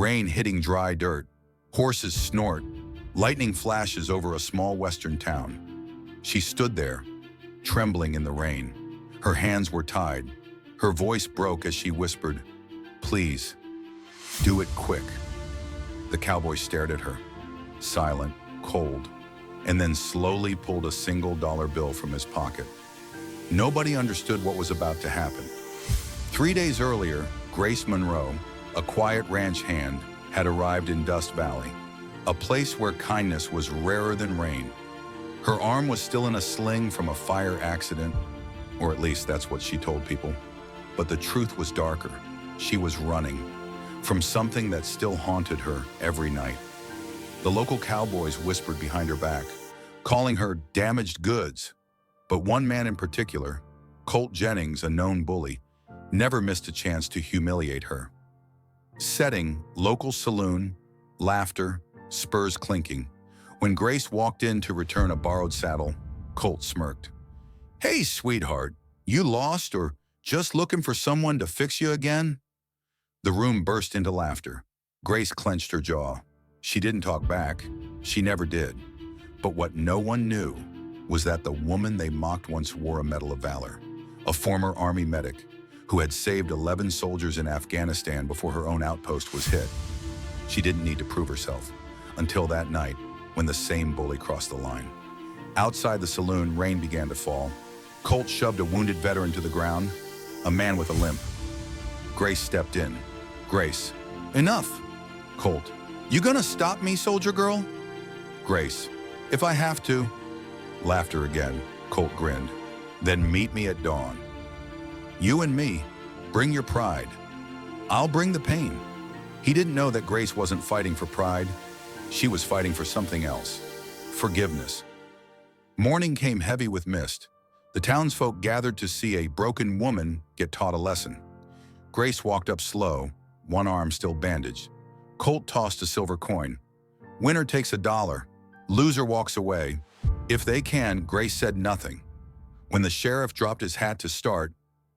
Rain hitting dry dirt, horses snort, lightning flashes over a small western town. She stood there, trembling in the rain. Her hands were tied. Her voice broke as she whispered, "Please, do it quick." The cowboy stared at her, silent, cold, and then slowly pulled a single-dollar bill from his pocket. Nobody understood what was about to happen. 3 days earlier, Grace Monroe, a quiet ranch hand, had arrived in Dust Valley, a place where kindness was rarer than rain. Her arm was still in a sling from a fire accident, or at least that's what she told people. But the truth was darker. She was running from something that still haunted her every night. The local cowboys whispered behind her back, calling her damaged goods. But one man in particular, Colt Jennings, a known bully, never missed a chance to humiliate her. Setting, local saloon, laughter, spurs clinking. When Grace walked in to return a borrowed saddle, Colt smirked. "Hey, sweetheart, you lost or just looking for someone to fix you again?" The room burst into laughter. Grace clenched her jaw. She didn't talk back. She never did. But what no one knew was that the woman they mocked once wore a Medal of Valor, a former Army medic who had saved 11 soldiers in Afghanistan before her own outpost was hit. She didn't need to prove herself until that night when the same bully crossed the line. Outside the saloon, rain began to fall. Colt shoved a wounded veteran to the ground, a man with a limp. Grace stepped in. "Grace, enough!" "Colt, you gonna stop me, soldier girl?" "Grace, if I have to." Laughter again. Colt grinned. "Then meet me at dawn. You and me, bring your pride. I'll bring the pain." He didn't know that Grace wasn't fighting for pride. She was fighting for something else. Forgiveness. Morning came heavy with mist. The townsfolk gathered to see a broken woman get taught a lesson. Grace walked up slow, one arm still bandaged. Colt tossed a silver coin. "Winner takes $1. Loser walks away." If they can, Grace said nothing. When the sheriff dropped his hat to start,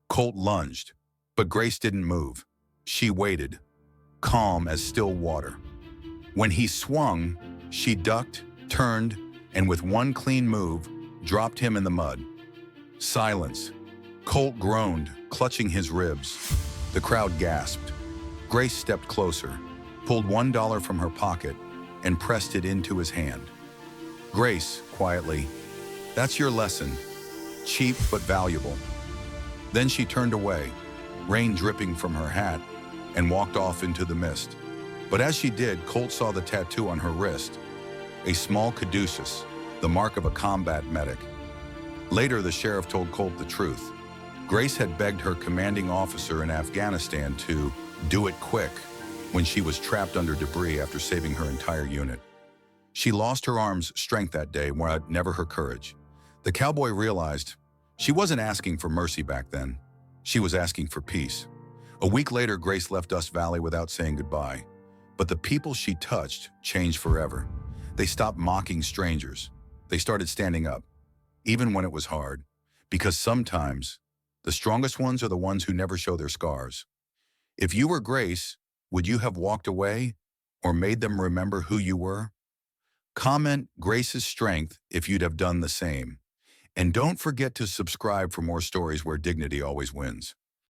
Colt lunged, but Grace didn't move. She waited, calm as still water. When he swung, she ducked, turned, and with one clean move, dropped him in the mud. Silence. Colt groaned, clutching his ribs. The crowd gasped. Grace stepped closer, pulled $1 from her pocket, and pressed it into his hand. "Grace," quietly, "that's your lesson. Cheap but valuable." Then she turned away, rain dripping from her hat, and walked off into the mist. But as she did, Colt saw the tattoo on her wrist, a small caduceus, the mark of a combat medic. Later, the sheriff told Colt the truth. Grace had begged her commanding officer in Afghanistan to do it quick when she was trapped under debris after saving her entire unit. She lost her arm's strength that day, but never her courage. The cowboy realized she wasn't asking for mercy back then. She was asking for peace. A week later, Grace left Dust Valley without saying goodbye. But the people she touched changed forever. They stopped mocking strangers. They started standing up, even when it was hard. Because sometimes, the strongest ones are the ones who never show their scars. If you were Grace, would you have walked away or made them remember who you were? Comment Grace's strength if you'd have done the same. And don't forget to subscribe for more stories where dignity always wins.